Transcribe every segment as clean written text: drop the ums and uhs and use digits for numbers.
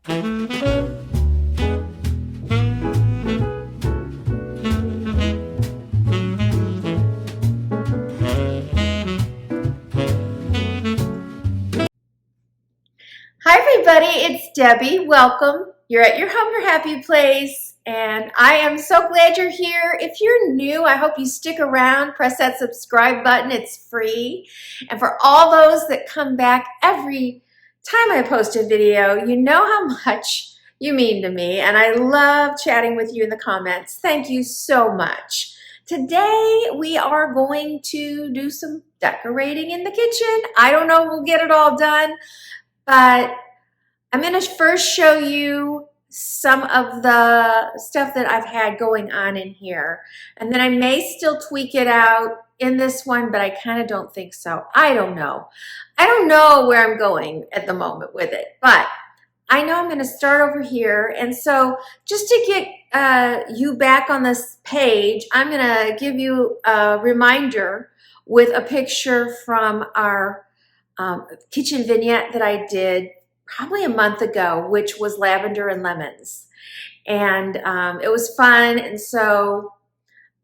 Hi everybody, it's Debbie. Welcome. You're at your home, your happy place, and I am so glad you're here. If you're new, I hope you stick around, press that subscribe button, it's free. And for all those that come back every time I post a video, you know how much you mean to me, and I love chatting with you in the comments. Thank you so much. Today we are going to do some decorating in the kitchen. I don't know if we'll get it all done, but I'm going to first show you some of the stuff that I've had going on in here. And then I may still tweak it out in this one, but I kind of don't think so. I don't know. I don't know where I'm going at the moment with it, but I know I'm going to start over here. And so just to get you back on this page, I'm going to give you a reminder with a picture from our kitchen vignette that I did probably a month ago, which was lavender and lemons. And it was fun. And so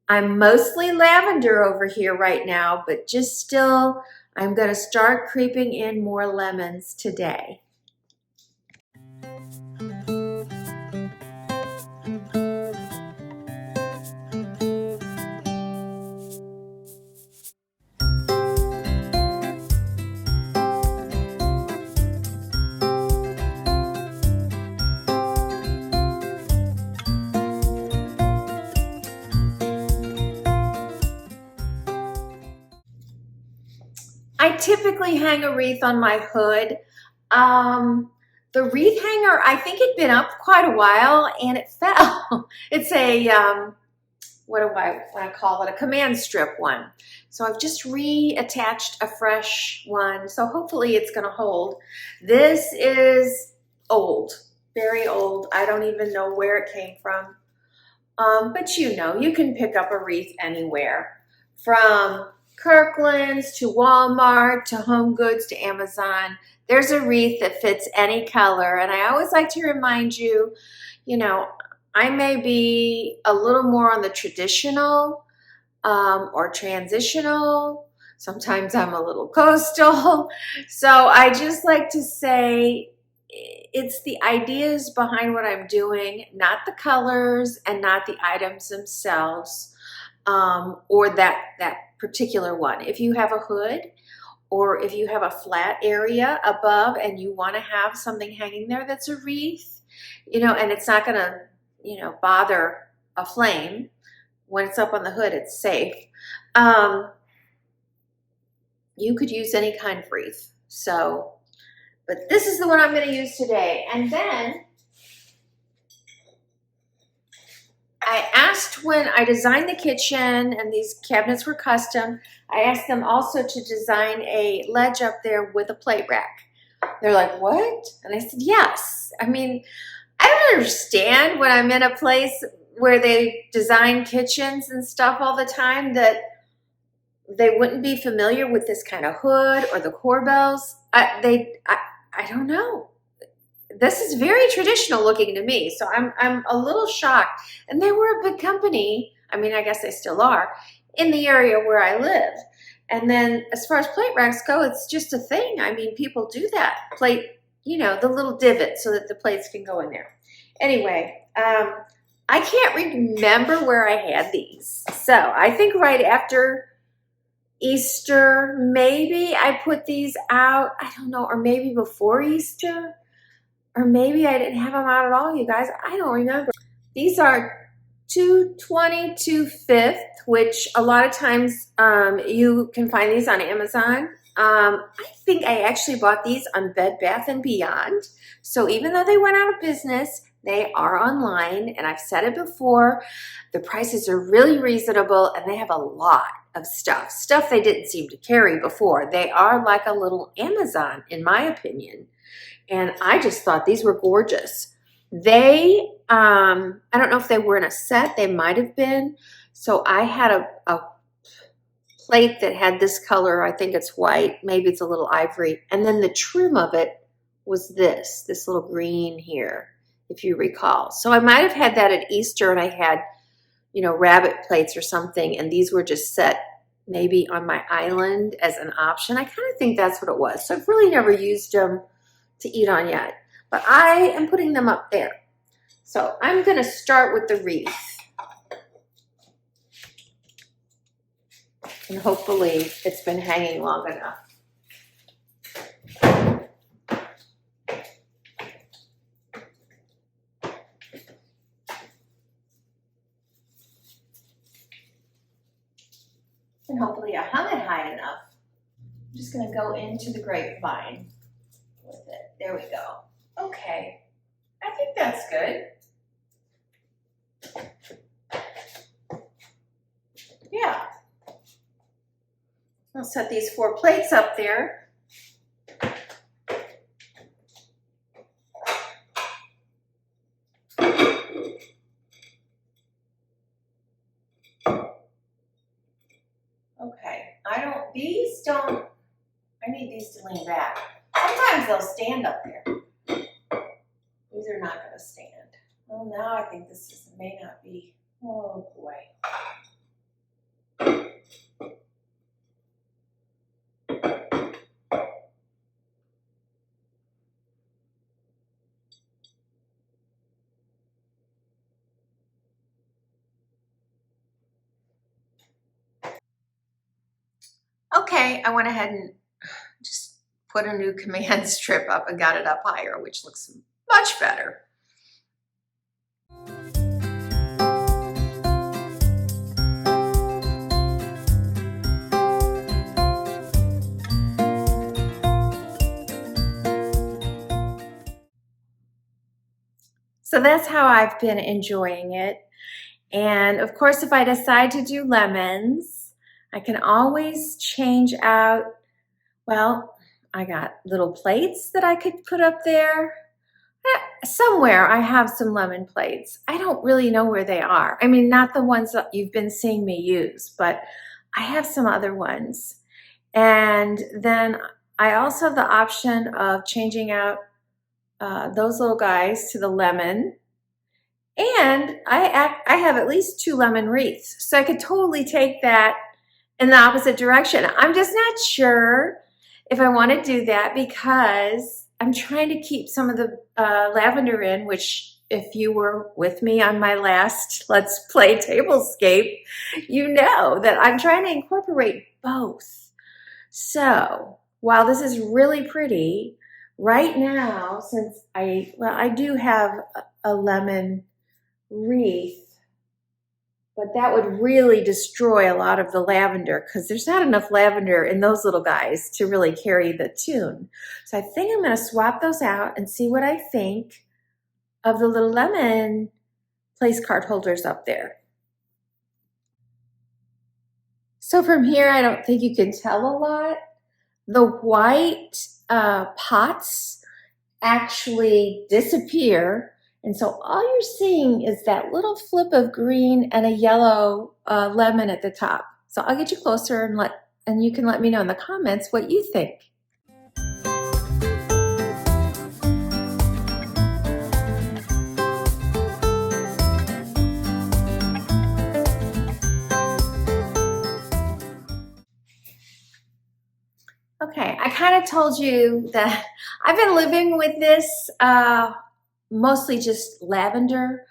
I'm mostly lavender over here right now, but just still, I'm going to start creeping in more lemons today. I typically hang a wreath on my hood. The wreath hanger, I think it'd been up quite a while and it fell. It's a, what do I want to call it? A command strip one. So I've just reattached a fresh one. So hopefully it's going to hold. This is old, very old. I don't even know where it came from. But you know, you can pick up a wreath anywhere, from Kirkland's to Walmart to Home Goods to Amazon. There's a wreath that fits any color. And I always like to remind you, you know, I may be a little more on the traditional or transitional. Sometimes I'm a little coastal. So I just like to say it's the ideas behind what I'm doing, not the colors and not the items themselves, or that particular one. If you have a hood or if you have a flat area above and you want to have something hanging there that's a wreath, you know, and it's not going to, you know, bother a flame when it's up on the hood, it's safe. You could use any kind of wreath. So, but this is the one I'm going to use today. And then I asked, when I designed the kitchen and these cabinets were custom, I asked them also to design a ledge up there with a plate rack. They're like, what? And I said, yes. I mean, I don't understand when I'm in a place where they design kitchens and stuff all the time that they wouldn't be familiar with this kind of hood or the corbels. I don't know. This is very traditional looking to me, so I'm a little shocked. And they were a big company. I mean, I guess they still are in the area where I live. And then as far as plate racks go, it's just a thing. I mean, people do that. Plate, you know, the little divot so that the plates can go in there. Anyway, I can't remember where I had these. So I think right after Easter, maybe I put these out. I don't know, or maybe before Easter. Or maybe I didn't have them out at all, you guys. I don't remember. These are 220 2/5, which a lot of times you can find these on Amazon. I think I actually bought these on Bed Bath & Beyond. So even though they went out of business, they are online. And I've said it before, the prices are really reasonable and they have a lot of stuff they didn't seem to carry before. They are like a little Amazon, in my opinion. And I just thought these were gorgeous. They, I don't know if they were in a set. They might have been. So I had a plate that had this color. I think it's white. Maybe it's a little ivory. And then the trim of it was this little green here, if you recall. So I might have had that at Easter, and I had, you know, rabbit plates or something, and these were just set maybe on my island as an option. I kind of think that's what it was. So I've really never used them to eat on yet, but I am putting them up there. So I'm going to start with the wreath, and hopefully it's been hanging long enough. And hopefully I hung it high enough. I'm just going to go into the grapevine with it. There we go. Okay. I think that's good. Yeah. I'll set these 4 plates up there. Okay, these don't, I need these to lean back. Sometimes they'll stand up there. These are not gonna stand. Well, now I think this may not be, oh boy. Okay, I went ahead and just put a new command strip up and got it up higher, which looks much better. So that's how I've been enjoying it. And of course, if I decide to do lemons, I can always change out, well, I got little plates that I could put up there. Somewhere I have some lemon plates. I don't really know where they are. I mean, not the ones that you've been seeing me use, but I have some other ones. And then I also have the option of changing out those little guys to the lemon. And I have at least 2 lemon wreaths. So I could totally take that in the opposite direction. I'm just not sure if I want to do that because I'm trying to keep some of the lavender in, which if you were with me on my last Let's Play Tablescape, you know that I'm trying to incorporate both. So while this is really pretty, right now, since I do have a lemon wreath, but that would really destroy a lot of the lavender because there's not enough lavender in those little guys to really carry the tune. So I think I'm going to swap those out and see what I think of the little lemon place card holders up there. So from here, I don't think you can tell a lot. The white pots actually disappear. And so all you're seeing is that little flip of green and a yellow lemon at the top. So I'll get you closer and you can let me know in the comments what you think. Okay, I kind of told you that I've been living with this mostly just lavender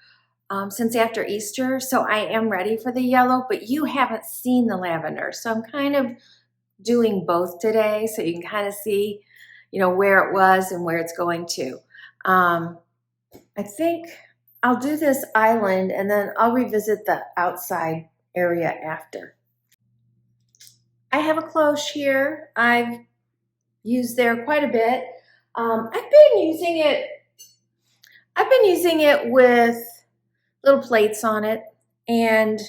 since after Easter, so I am ready for the yellow, but you haven't seen the lavender, so I'm kind of doing both today so you can kind of see, you know, where it was and where it's going to. I think I'll do this island and then I'll revisit the outside area after. I have a cloche here. I've used there quite a bit. I've been using it with little plates on it, and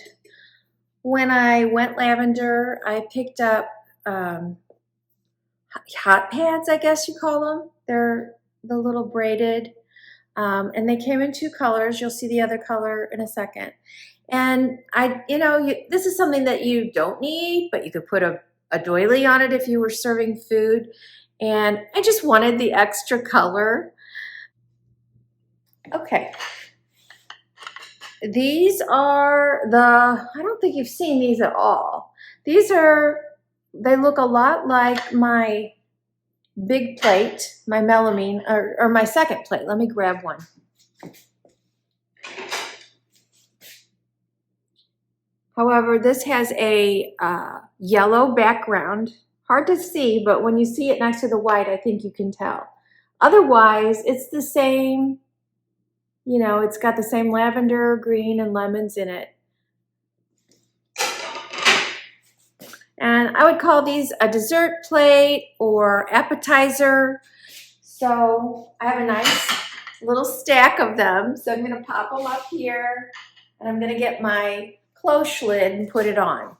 when I went lavender, I picked up hot pads, I guess you call them. They're the little braided, and they came in 2 colors. You'll see the other color in a second. And this is something that you don't need, but you could put a doily on it if you were serving food. and I just wanted the extra color. Okay. These are I don't think you've seen these at all. These they look a lot like my big plate, my melamine, or my second plate. Let me grab one. However, this has a yellow background. Hard to see, but when you see it next to the white, I think you can tell. Otherwise, it's the same, you know, it's got the same lavender, green, and lemons in it. And I would call these a dessert plate or appetizer. So I have a nice little stack of them. So I'm gonna pop them up here, and I'm gonna get my cloche lid and put it on.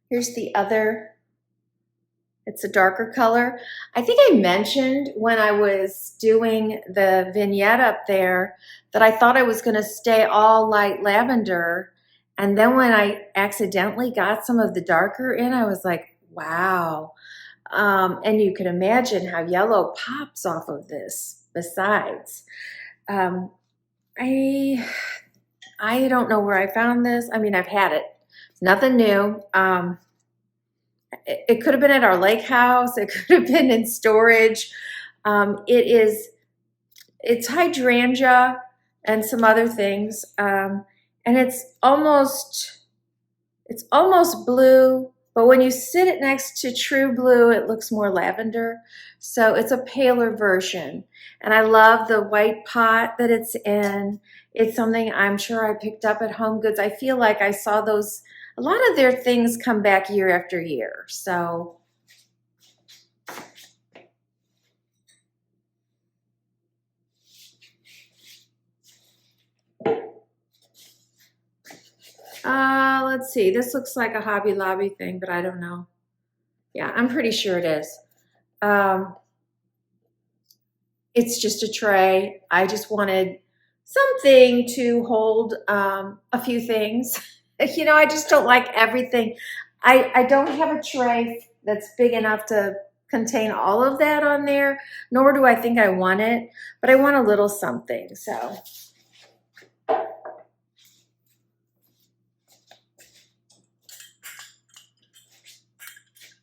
Here's the other, it's a darker color. I think I mentioned when I was doing the vignette up there that I thought I was gonna stay all light lavender. And then when I accidentally got some of the darker in, I was like, wow. And you can imagine how yellow pops off of this besides. I don't know where I found this. I mean, I've had it. It's nothing new. It could have been at our lake house. It could have been in storage. It's hydrangea and some other things. And it's almost blue, but when you sit it next to true blue, it looks more lavender. So it's a paler version. And I love the white pot that it's in. It's something I'm sure I picked up at Home Goods. I feel like I saw those, a lot of their things come back year after year. So let's see. This looks like a Hobby Lobby thing, but I don't know. Yeah, I'm pretty sure it is. It's just a tray. I just wanted something to hold a few things. You know, I just don't like everything. I don't have a tray that's big enough to contain all of that on there, nor do I think I want it, but I want a little something, so.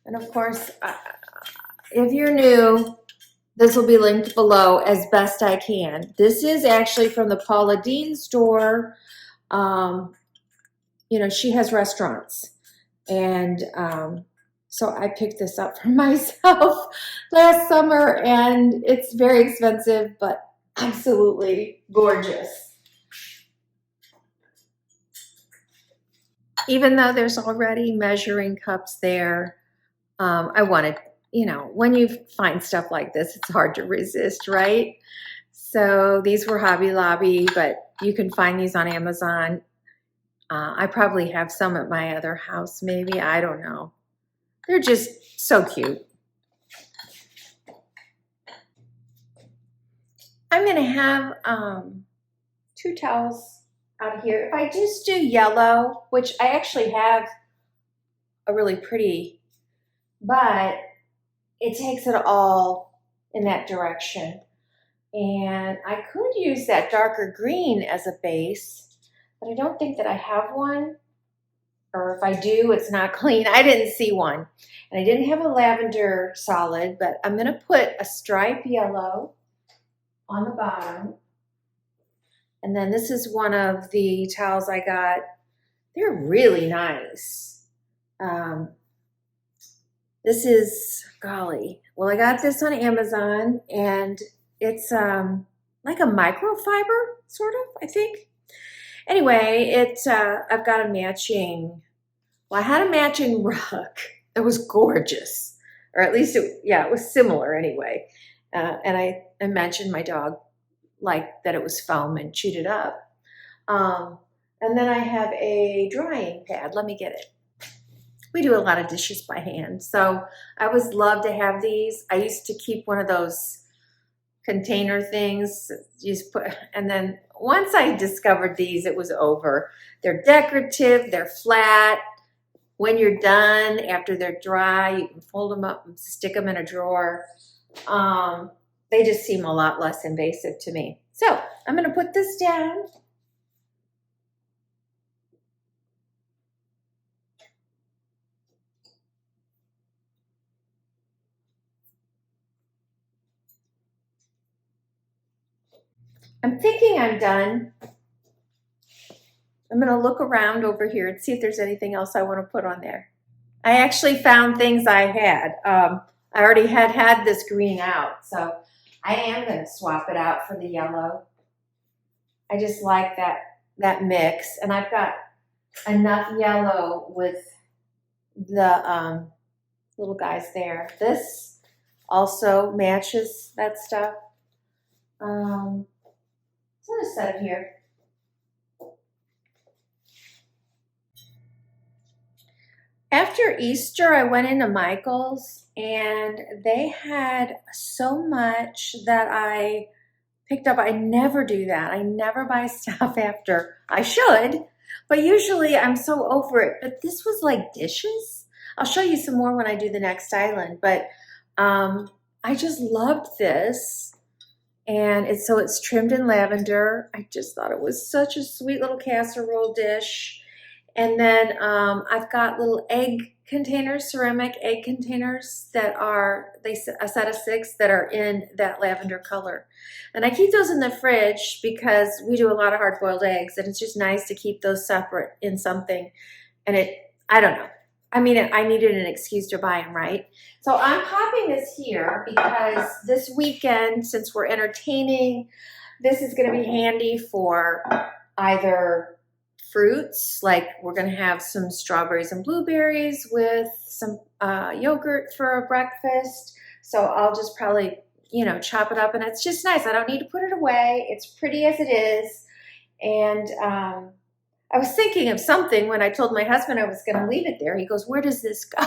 And of course, if you're new, this will be linked below as best I can. This is actually from the Paula Deen store. You know, she has restaurants. And so I picked this up for myself last summer, and it's very expensive, but absolutely gorgeous. Even though there's already measuring cups there, I wanted, you know, when you find stuff like this, it's hard to resist, right? So these were Hobby Lobby, but you can find these on Amazon. I probably have some at my other house, maybe. I don't know. They're just so cute. I'm going to have 2 towels out here. If I just do yellow, which I actually have a really pretty, but it takes it all in that direction. And I could use that darker green as a base, but I don't think that I have one. Or if I do, it's not clean. I didn't see one. And I didn't have a lavender solid, but I'm going to put a stripe yellow on the bottom. And then this is one of the towels I got. They're really nice. This is, golly, well, I got this on Amazon, and it's like a microfiber, sort of, I think. Anyway, I've got a matching, well, I had a matching rug. It was gorgeous, or at least it was similar anyway. And I mentioned my dog liked that it was foam and chewed it up. And then I have a drying pad. Let me get it. We do a lot of dishes by hand, so I always love to have these. I used to keep one of those container things. You just put, and then once I discovered these, it was over. They're decorative, they're flat. When you're done, after they're dry, you can fold them up and stick them in a drawer. They just seem a lot less invasive to me. So I'm gonna put this down. I'm thinking I'm done. I'm going to look around over here and see if there's anything else I want to put on there. I actually found things I had. I already had this green out, so I am going to swap it out for the yellow. I just like that mix, and I've got enough yellow with the little guys there. This also matches that stuff. So I'm going to set it here. After Easter, I went into Michael's and they had so much that I picked up. I never do that. I never buy stuff after. I should, but usually I'm so over it. But this was like dishes. I'll show you some more when I do the next island, but I just loved this. And it's trimmed in lavender. I just thought it was such a sweet little casserole dish. And then I've got little egg containers, ceramic egg containers that are, a set of 6 that are in that lavender color. And I keep those in the fridge because we do a lot of hard-boiled eggs, and it's just nice to keep those separate in something. And I don't know. I mean, I needed an excuse to buy them, right? So I'm popping this here because this weekend, since we're entertaining, this is going to be handy for either fruits, like we're going to have some strawberries and blueberries with some yogurt for a breakfast. So I'll just probably, chop it up, and it's just nice. I don't need to put it away. It's pretty as it is. And I was thinking of something when I told my husband I was going to leave it there. He goes, "Where does this go?"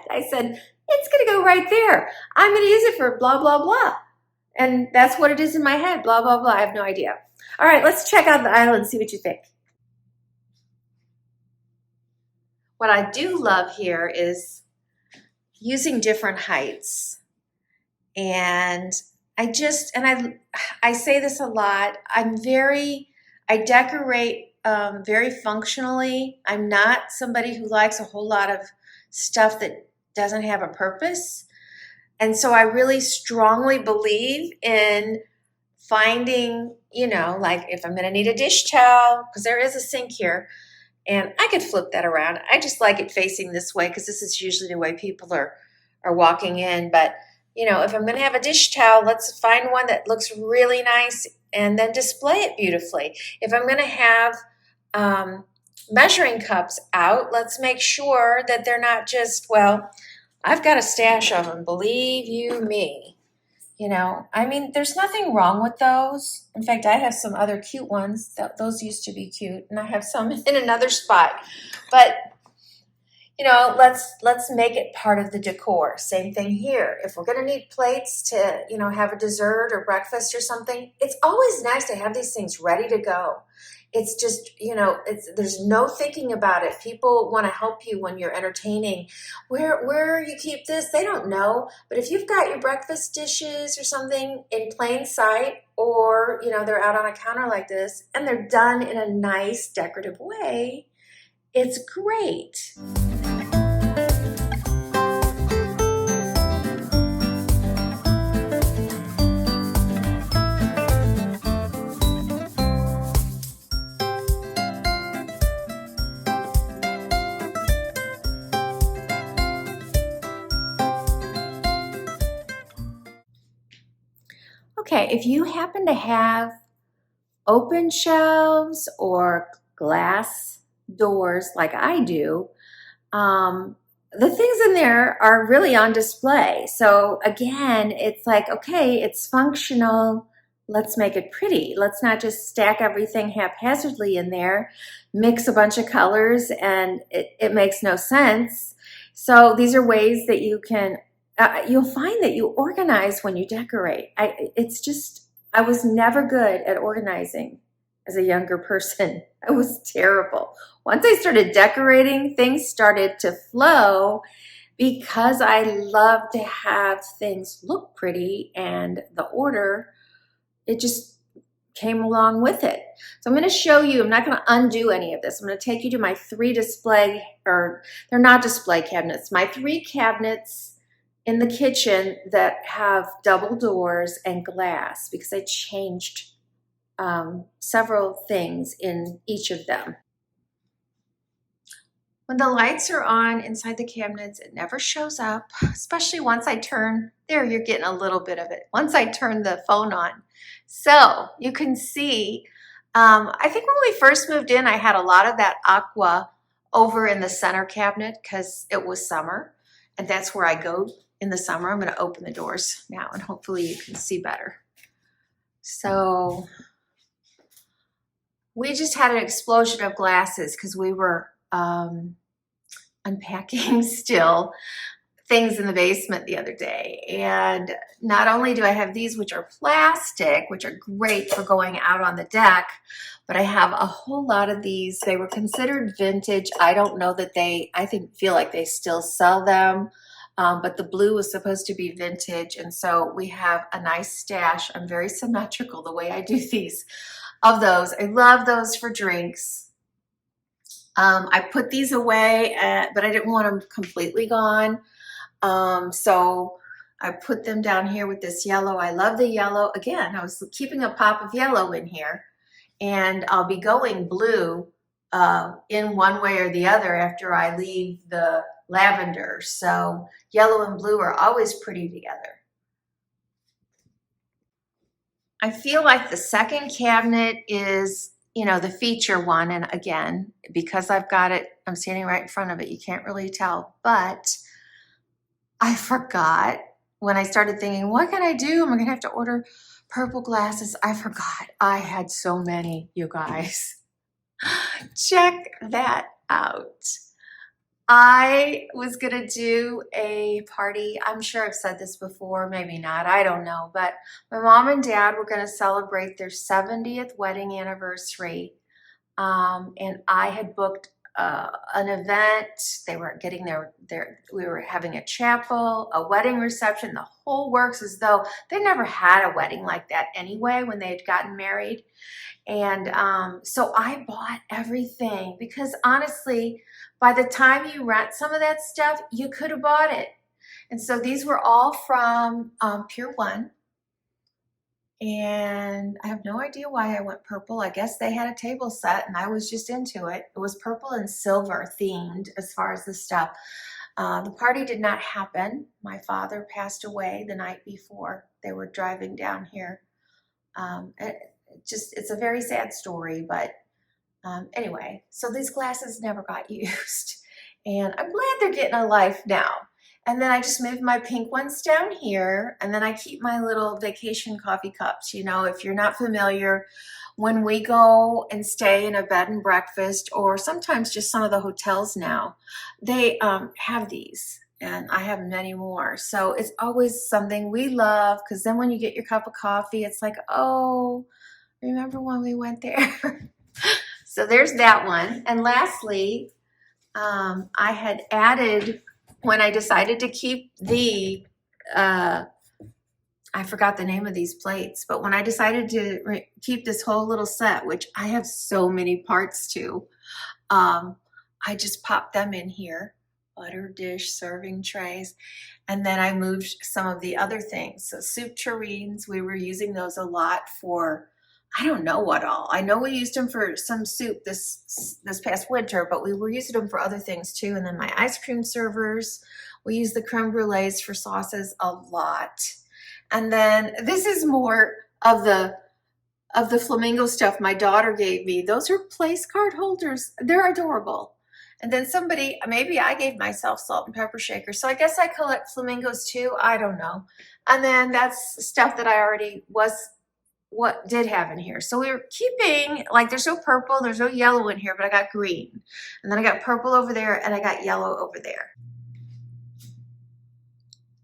I said, "It's going to go right there. I'm going to use it for blah, blah, blah." And that's what it is in my head, blah, blah, blah. I have no idea. All right, let's check out the island and see what you think. What I do love here is using different heights. And I say this a lot. I decorate very functionally. I'm not somebody who likes a whole lot of stuff that doesn't have a purpose. And so I really strongly believe in finding, like if I'm going to need a dish towel, because there is a sink here, and I could flip that around. I just like it facing this way because this is usually the way people are walking in. But, if I'm going to have a dish towel, let's find one that looks really nice and then display it beautifully. If I'm going to have measuring cups out, let's make sure that they're not just, well, I've got a stash of them, believe you me. There's nothing wrong with those. In fact, I have some other cute ones. Those used to be cute, and I have some in another spot. But, let's make it part of the decor. Same thing here. If we're going to need plates to, have a dessert or breakfast or something, it's always nice to have these things ready to go. It's just, there's no thinking about it. People want to help you when you're entertaining. Where you keep this, they don't know. But if you've got your breakfast dishes or something in plain sight, or, they're out on a counter like this, and they're done in a nice decorative way, it's great. Okay, if you happen to have open shelves or glass doors like I do, the things in there are really on display. So again, it's like, okay, it's functional. Let's make it pretty. Let's not just stack everything haphazardly in there, mix a bunch of colors, and it makes no sense. So these are ways that you can you'll find that you organize when you decorate. I was never good at organizing as a younger person. I was terrible. Once I started decorating, things started to flow because I love to have things look pretty, and the order, it just came along with it. So I'm going to show you, I'm not going to undo any of this. I'm going to take you to my 3 display, or they're not display cabinets, my 3 cabinets in the kitchen that have double doors and glass, because I changed several things in each of them. When the lights are on inside the cabinets, it never shows up, especially once I turn, there you're getting a little bit of it, once I turn the phone on. So you can see, I think when we first moved in, I had a lot of that aqua over in the center cabinet because it was summer, and that's where I go in the summer. I'm going to open the doors now and hopefully you can see better. So we just had an explosion of glasses because we were unpacking still things in the basement the other day. And not only do I have these, which are plastic, which are great for going out on the deck, but I have a whole lot of these. They were considered vintage. I don't know that feel like they still sell them. But the blue was supposed to be vintage. And so we have a nice stash. I'm very symmetrical the way I do these, of those. I love those for drinks. I put these away, but I didn't want them completely gone. So I put them down here with this yellow. I love the yellow. Again, I was keeping a pop of yellow in here, and I'll be going blue in one way or the other after I leave the lavender. So yellow and blue are always pretty together. I feel like the second cabinet is, you know, the feature one. And again, because I've got it, I'm standing right in front of it, you can't really tell, but I forgot when I started thinking, what can I do? Am I gonna have to order purple glasses? I forgot. I had so many, you guys. Check that out. I was gonna do a party. I'm sure I've said this before, maybe not, I don't know, but my mom and dad were gonna celebrate their 70th wedding anniversary. And I had booked an event. They were getting we were having a chapel, a wedding reception, the whole works, as though they never had a wedding like that anyway when they had gotten married. And so I bought everything because honestly, by the time you rent some of that stuff, you could have bought it. And so these were all from Pier 1. And I have no idea why I went purple. I guess they had a table set and I was just into it. It was purple and silver themed as far as the stuff. The party did not happen. My father passed away the night before. They were driving down here. It's a very sad story, but anyway, so these glasses never got used. And I'm glad they're getting a life now. And then I just moved my pink ones down here, and then I keep my little vacation coffee cups. You know, if you're not familiar, when we go and stay in a bed and breakfast, or sometimes just some of the hotels now, they have these, and I have many more. So it's always something we love, because then when you get your cup of coffee, it's like, oh, remember when we went there? So there's that one. And lastly, I had added, when I decided to keep the, I forgot the name of these plates, but when I decided to keep this whole little set, which I have so many parts to, I just popped them in here, butter dish, serving trays, and then I moved some of the other things. So soup tureens, we were using those a lot for, I don't know what all. I know we used them for some soup this past winter, but we were using them for other things too. And then my ice cream servers, we use the creme brulees for sauces a lot. And then this is more of the flamingo stuff my daughter gave me. Those are place card holders. They're adorable. And then somebody, maybe I gave myself salt and pepper shakers. So I guess I collect flamingos too. I don't know. And then that's stuff that I already did have in here. So we were keeping, like, there's no purple, there's no yellow in here, but I got green. And then I got purple over there and I got yellow over there.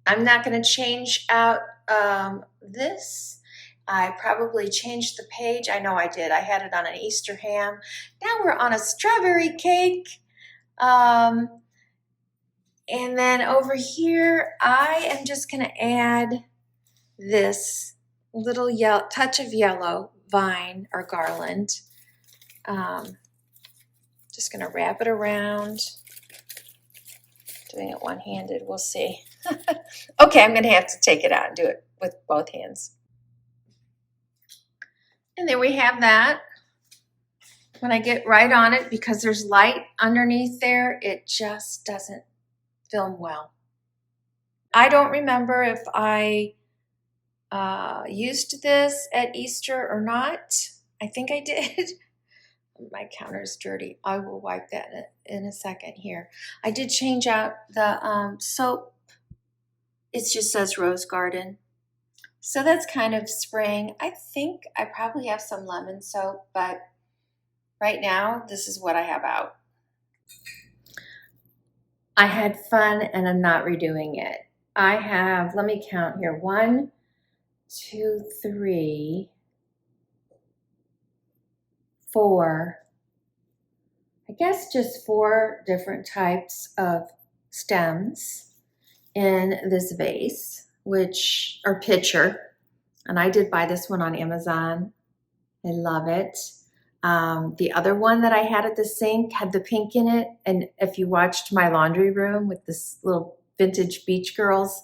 I'm not going to change out this. I probably changed the page. I know I did. I had it on an Easter ham. Now we're on a strawberry cake. And then over here, I am just going to add this little yellow, touch of yellow vine or garland. Just going to wrap it around. Doing it one-handed, we'll see. Okay, I'm going to have to take it out and do it with both hands. And there we have that. When I get right on it, because there's light underneath there, it just doesn't film well. I don't remember if I used this at Easter or not. I think I did. My counter's dirty. I will wipe that in a second here. I did change out the soap. It just says Rose Garden. So that's kind of spring. I think I probably have some lemon soap, but right now this is what I have out. I had fun and I'm not redoing it. I have, let me count here, 1, 2, 3, 4, I guess just 4 different types of stems in this vase, which, or pitcher. And I did buy this one on Amazon. I love it. The other one that I had at the sink had the pink in it. And if you watched my laundry room with this little vintage Beach Girls,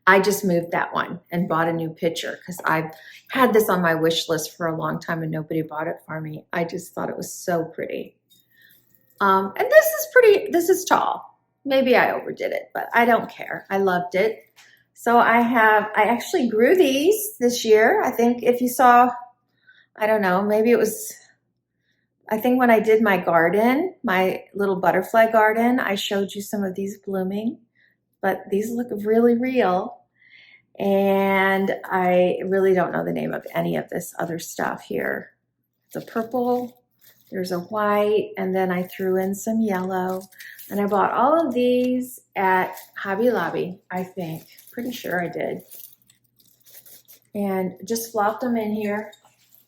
I just moved that one and bought a new pitcher because I've had this on my wish list for a long time and nobody bought it for me. I just thought it was so pretty. And this is pretty, this is tall. Maybe I overdid it, but I don't care. I loved it. So I actually grew these this year. I think if you saw, I don't know, maybe it was, I think when I did my garden, my little butterfly garden, I showed you some of these blooming, but these look really real. And I really don't know the name of any of this other stuff here. It's a purple, there's a white, and then I threw in some yellow. And I bought all of these at Hobby Lobby, I think. Pretty sure I did. And just flopped them in here.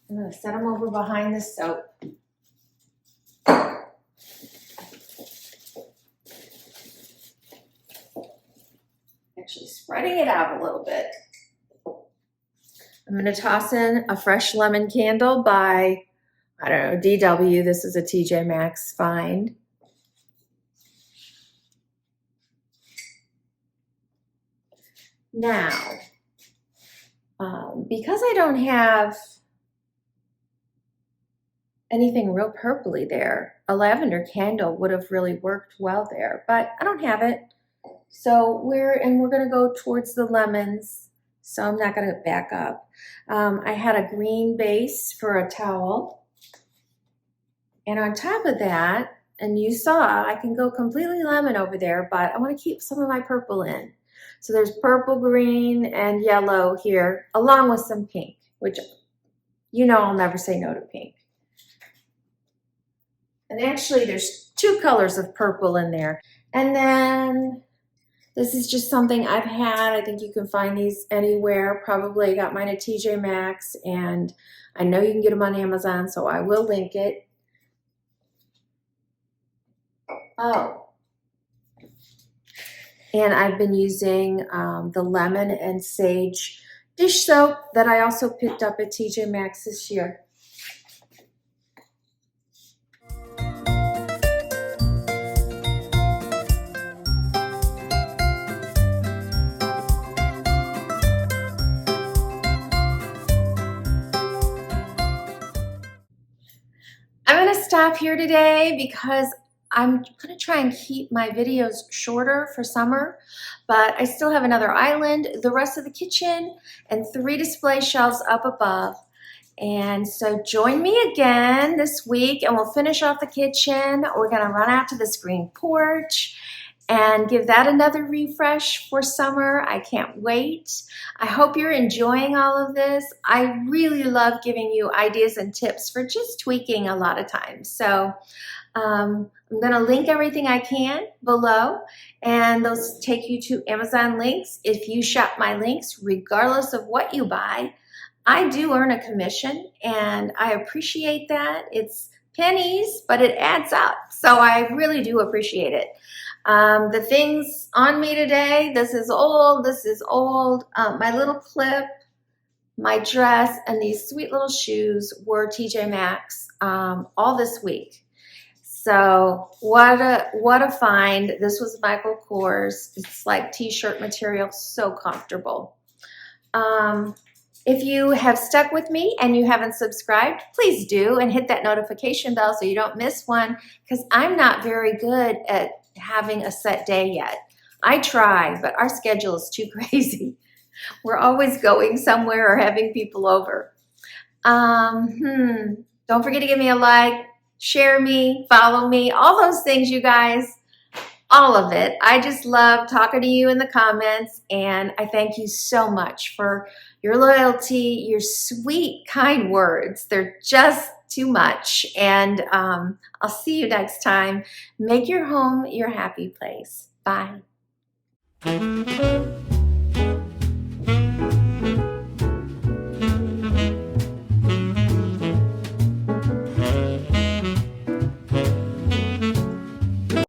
I'm gonna set them over behind this soap. Actually spreading it out a little bit. I'm gonna toss in a fresh lemon candle by, I don't know, DW. This is a TJ Maxx find. Now, because I don't have anything real purpley there, a lavender candle would have really worked well there, but I don't have it. So we're gonna go towards the lemons, so I'm not gonna back up. I had a green base for a towel, and on top of that, and you saw, I can go completely lemon over there, but I wanna keep some of my purple in. So there's purple, green, and yellow here, along with some pink, which, you know, I'll never say no to pink. And actually there's 2 colors of purple in there. And then this is just something I've had. I think you can find these anywhere. Probably I got mine at TJ Maxx, and I know you can get them on Amazon, so I will link it. Oh. And I've been using the lemon and sage dish soap that I also picked up at TJ Maxx this year. I'm gonna stop here today because I'm gonna try and keep my videos shorter for summer, but I still have another island, the rest of the kitchen, and 3 display shelves up above. And so join me again this week and we'll finish off the kitchen. We're gonna run out to this green porch and give that another refresh for summer. I can't wait. I hope you're enjoying all of this. I really love giving you ideas and tips for just tweaking a lot of times. So I'm going to link everything I can below, and those take you to Amazon links. If you shop my links, regardless of what you buy, I do earn a commission, and I appreciate that. It's pennies, but it adds up. So I really do appreciate it. The things on me today, this is old, my little clip, my dress, and these sweet little shoes were TJ Maxx all this week. So what a find. This was Michael Kors. It's like t-shirt material, so comfortable. If you have stuck with me and you haven't subscribed, please do, and hit that notification bell so you don't miss one, because I'm not very good at having a set day yet. I try, but our schedule is too crazy. We're always going somewhere or having people over. Don't forget to give me a like, share me, follow me, all those things, you guys, all of it. I just love talking to you in the comments, and I thank you so much for your loyalty, your sweet, kind words. They're just too much. And I'll see you next time. Make your home your happy place. Bye.